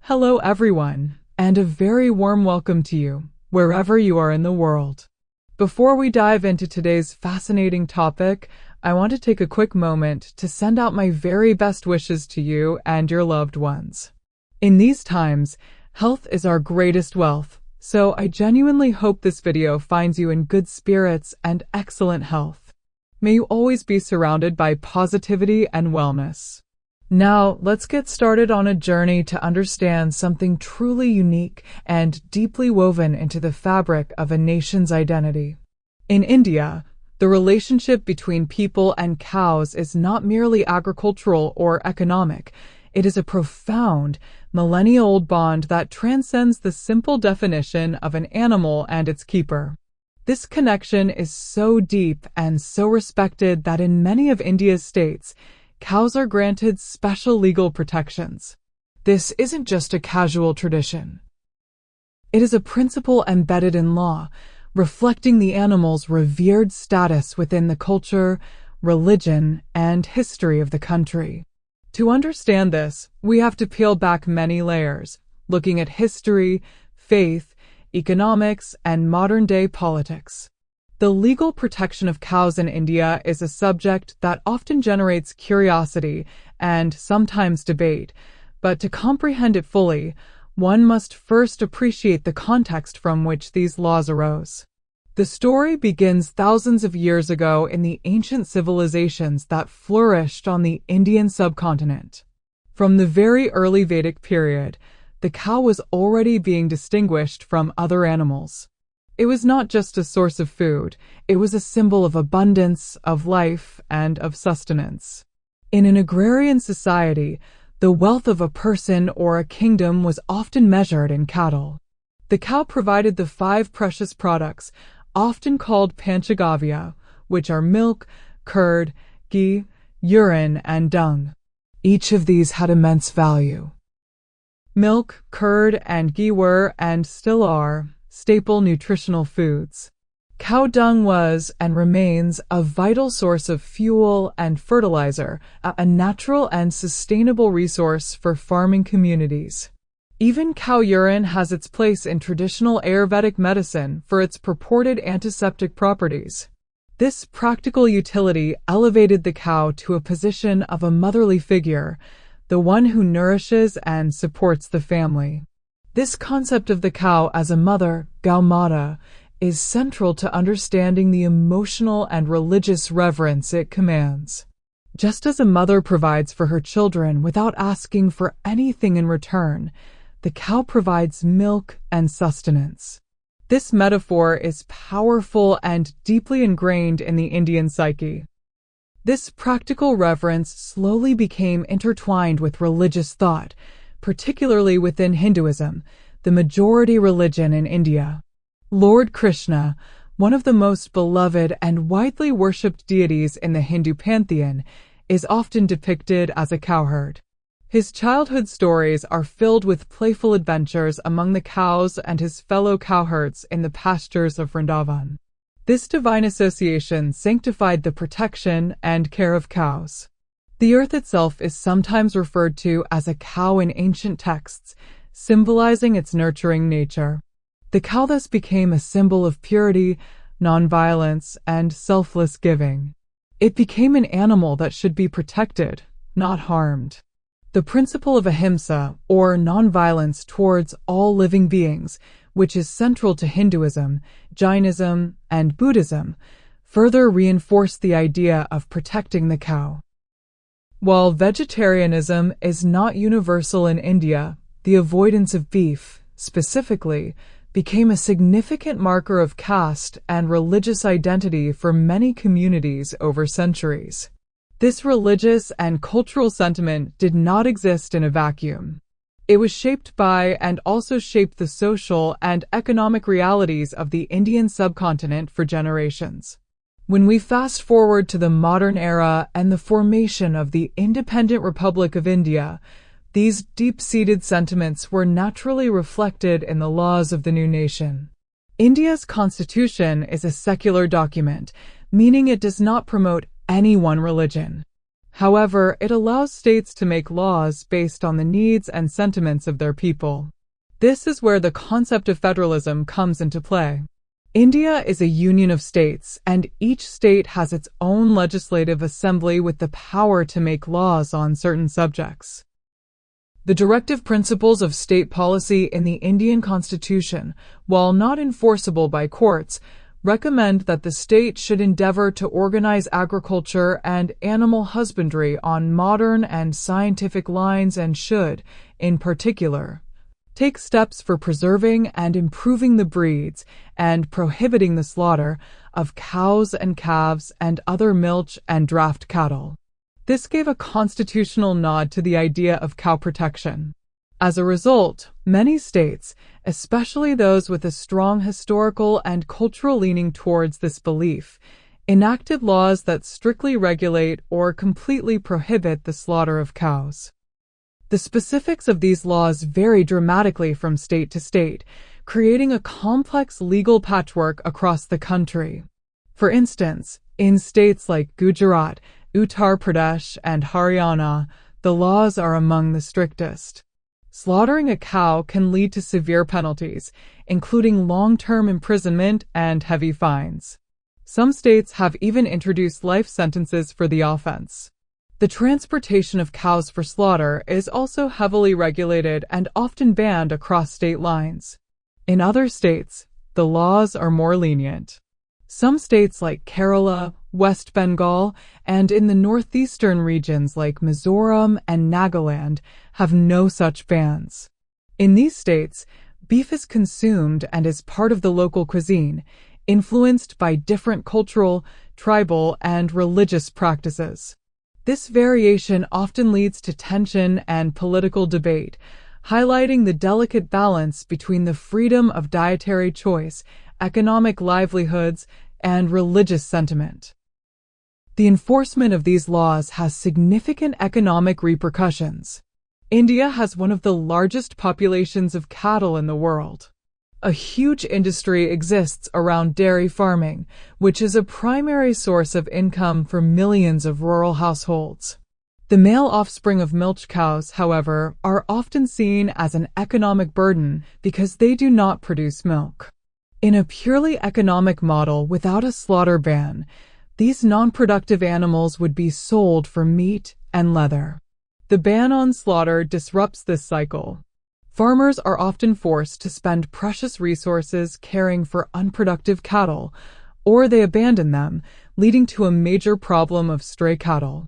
Hello everyone, and a very warm welcome to you, wherever you are in the world. Before we dive into today's fascinating topic, I want to take a quick moment to send out my very best wishes to you and your loved ones. In these times, health is our greatest wealth, so I genuinely hope this video finds you in good spirits and excellent health. May you always be surrounded by positivity and wellness. Now, let's get started on a journey to understand something truly unique and deeply woven into the fabric of a nation's identity. In India, the relationship between people and cows is not merely agricultural or economic. It is a profound, millennia-old bond that transcends the simple definition of an animal and its keeper. This connection is so deep and so respected that in many of India's states, cows are granted special legal protections. This isn't just a casual tradition. It is a principle embedded in law, reflecting the animal's revered status within the culture, religion, and history of the country. To understand this, we have to peel back many layers, looking at history, faith, economics, and modern-day politics. The legal protection of cows in India is a subject that often generates curiosity and sometimes debate, but to comprehend it fully, one must first appreciate the context from which these laws arose. The story begins thousands of years ago in the ancient civilizations that flourished on the Indian subcontinent. From the very early Vedic period, the cow was already being distinguished from other animals. It was not just a source of food, it was a symbol of abundance, of life, and of sustenance. In an agrarian society, the wealth of a person or a kingdom was often measured in cattle. The cow provided the 5 precious products, often called panchagavya, which are milk, curd, ghee, urine, and dung. Each of these had immense value. Milk, curd, and ghee were, and still are, staple nutritional foods. Cow dung was, and remains, a vital source of fuel and fertilizer, a natural and sustainable resource for farming communities. Even cow urine has its place in traditional Ayurvedic medicine for its purported antiseptic properties. This practical utility elevated the cow to a position of a motherly figure, the one who nourishes and supports the family. This concept of the cow as a mother, Gaumata, is central to understanding the emotional and religious reverence it commands. Just as a mother provides for her children without asking for anything in return, the cow provides milk and sustenance. This metaphor is powerful and deeply ingrained in the Indian psyche. This practical reverence slowly became intertwined with religious thought, particularly within Hinduism, the majority religion in India. Lord Krishna, one of the most beloved and widely worshipped deities in the Hindu pantheon, is often depicted as a cowherd. His childhood stories are filled with playful adventures among the cows and his fellow cowherds in the pastures of Vrindavan. This divine association sanctified the protection and care of cows. The earth itself is sometimes referred to as a cow in ancient texts, symbolizing its nurturing nature. The cow thus became a symbol of purity, nonviolence, and selfless giving. It became an animal that should be protected, not harmed. The principle of ahimsa, or nonviolence towards all living beings, which is central to Hinduism, Jainism, and Buddhism, further reinforced the idea of protecting the cow. While vegetarianism is not universal in India, the avoidance of beef, specifically, became a significant marker of caste and religious identity for many communities over centuries. This religious and cultural sentiment did not exist in a vacuum. It was shaped by and also shaped the social and economic realities of the Indian subcontinent for generations. When we fast forward to the modern era and the formation of the independent Republic of India, these deep-seated sentiments were naturally reflected in the laws of the new nation. India's constitution is a secular document, meaning it does not promote any one religion. However, it allows states to make laws based on the needs and sentiments of their people. This is where the concept of federalism comes into play. India is a union of states, and each state has its own legislative assembly with the power to make laws on certain subjects. The directive principles of state policy in the Indian Constitution, while not enforceable by courts, recommend that the state should endeavor to organize agriculture and animal husbandry on modern and scientific lines and should, in particular, take steps for preserving and improving the breeds and prohibiting the slaughter of cows and calves and other milch and draft cattle. This gave a constitutional nod to the idea of cow protection. As a result, many states, especially those with a strong historical and cultural leaning towards this belief, enacted laws that strictly regulate or completely prohibit the slaughter of cows. The specifics of these laws vary dramatically from state to state, creating a complex legal patchwork across the country. For instance, in states like Gujarat, Uttar Pradesh, and Haryana, the laws are among the strictest. Slaughtering a cow can lead to severe penalties, including long-term imprisonment and heavy fines. Some states have even introduced life sentences for the offense. The transportation of cows for slaughter is also heavily regulated and often banned across state lines. In other states, the laws are more lenient. Some states like Kerala, West Bengal, and in the northeastern regions like Mizoram and Nagaland have no such bans. In these states, beef is consumed and is part of the local cuisine, influenced by different cultural, tribal, and religious practices. This variation often leads to tension and political debate, highlighting the delicate balance between the freedom of dietary choice, economic livelihoods, and religious sentiment. The enforcement of these laws has significant economic repercussions. India has one of the largest populations of cattle in the world. A huge industry exists around dairy farming, which is a primary source of income for millions of rural households. The male offspring of milch cows, however, are often seen as an economic burden because they do not produce milk. In a purely economic model without a slaughter ban, these non-productive animals would be sold for meat and leather. The ban on slaughter disrupts this cycle. Farmers are often forced to spend precious resources caring for unproductive cattle, or they abandon them, leading to a major problem of stray cattle.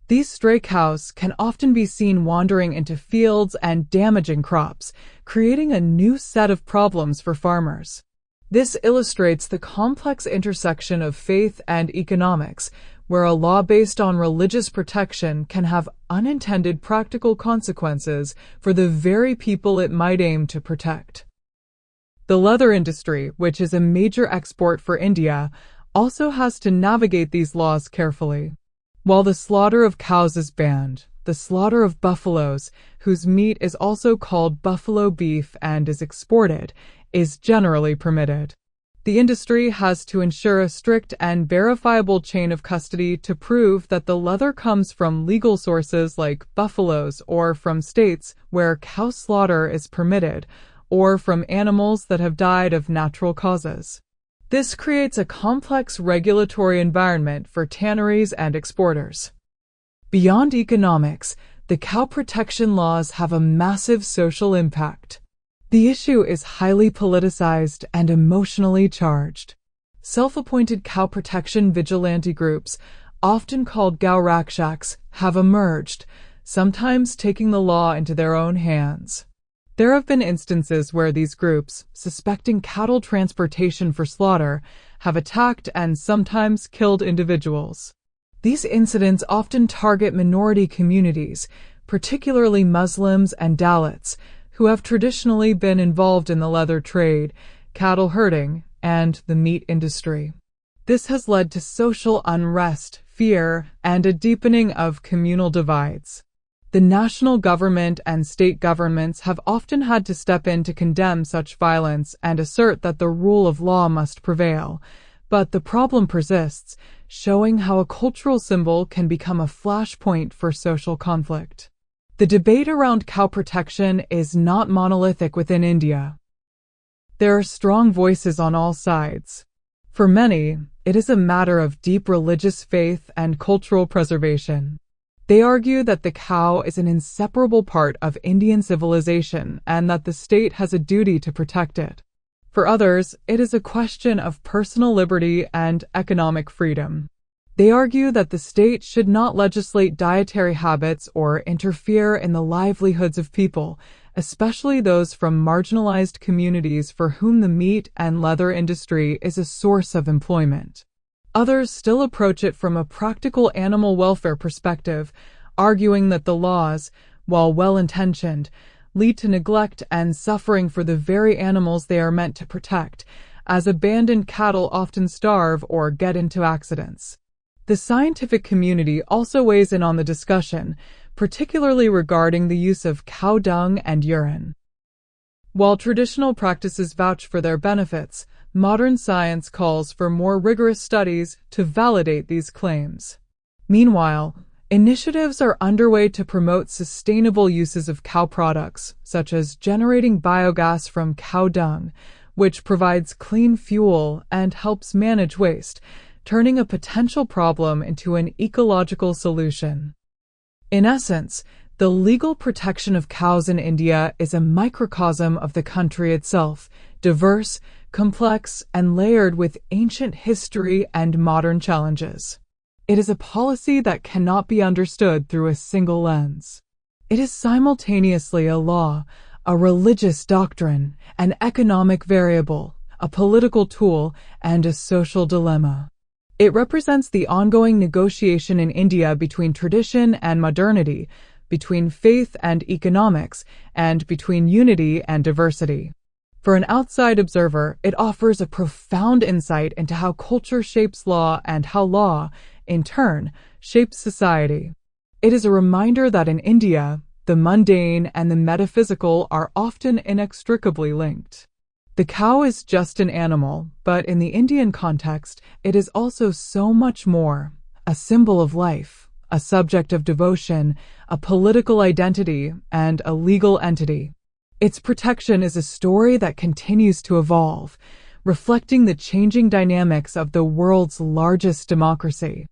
These stray cows can often be seen wandering into fields and damaging crops, creating a new set of problems for farmers. This illustrates the complex intersection of faith and economics, where a law based on religious protection can have unintended practical consequences for the very people it might aim to protect. The leather industry, which is a major export for India, also has to navigate these laws carefully. While the slaughter of cows is banned, the slaughter of buffaloes, whose meat is also called buffalo beef and is exported, is generally permitted. The industry has to ensure a strict and verifiable chain of custody to prove that the leather comes from legal sources like buffaloes or from states where cow slaughter is permitted, or from animals that have died of natural causes. This creates a complex regulatory environment for tanneries and exporters. Beyond economics, the cow protection laws have a massive social impact. The issue is highly politicized and emotionally charged. Self-appointed cow protection vigilante groups, often called Gaurakshaks, have emerged, sometimes taking the law into their own hands. There have been instances where these groups, suspecting cattle transportation for slaughter, have attacked and sometimes killed individuals. These incidents often target minority communities, particularly Muslims and Dalits, who have traditionally been involved in the leather trade, cattle herding, and the meat industry. This has led to social unrest, fear, and a deepening of communal divides. The national government and state governments have often had to step in to condemn such violence and assert that the rule of law must prevail, But the problem persists, showing how a cultural symbol can become a flashpoint for social conflict. The debate around cow protection is not monolithic within India. There are strong voices on all sides. For many, it is a matter of deep religious faith and cultural preservation. They argue that the cow is an inseparable part of Indian civilization and that the state has a duty to protect it. For others, it is a question of personal liberty and economic freedom. They argue that the state should not legislate dietary habits or interfere in the livelihoods of people, especially those from marginalized communities for whom the meat and leather industry is a source of employment. Others still approach it from a practical animal welfare perspective, arguing that the laws, while well-intentioned, lead to neglect and suffering for the very animals they are meant to protect, as abandoned cattle often starve or get into accidents. The scientific community also weighs in on the discussion, particularly regarding the use of cow dung and urine. While traditional practices vouch for their benefits, modern science calls for more rigorous studies to validate these claims. Meanwhile, initiatives are underway to promote sustainable uses of cow products, such as generating biogas from cow dung, which provides clean fuel and helps manage waste, turning a potential problem into an ecological solution. In essence, the legal protection of cows in India is a microcosm of the country itself, diverse, complex, and layered with ancient history and modern challenges. It is a policy that cannot be understood through a single lens. It is simultaneously a law, a religious doctrine, an economic variable, a political tool, and a social dilemma. It represents the ongoing negotiation in India between tradition and modernity, between faith and economics, and between unity and diversity. For an outside observer, it offers a profound insight into how culture shapes law and how law, in turn, shapes society. It is a reminder that in India, the mundane and the metaphysical are often inextricably linked. The cow is just an animal, but in the Indian context, it is also so much more: a symbol of life, a subject of devotion, a political identity, and a legal entity. Its protection is a story that continues to evolve, reflecting the changing dynamics of the world's largest democracy.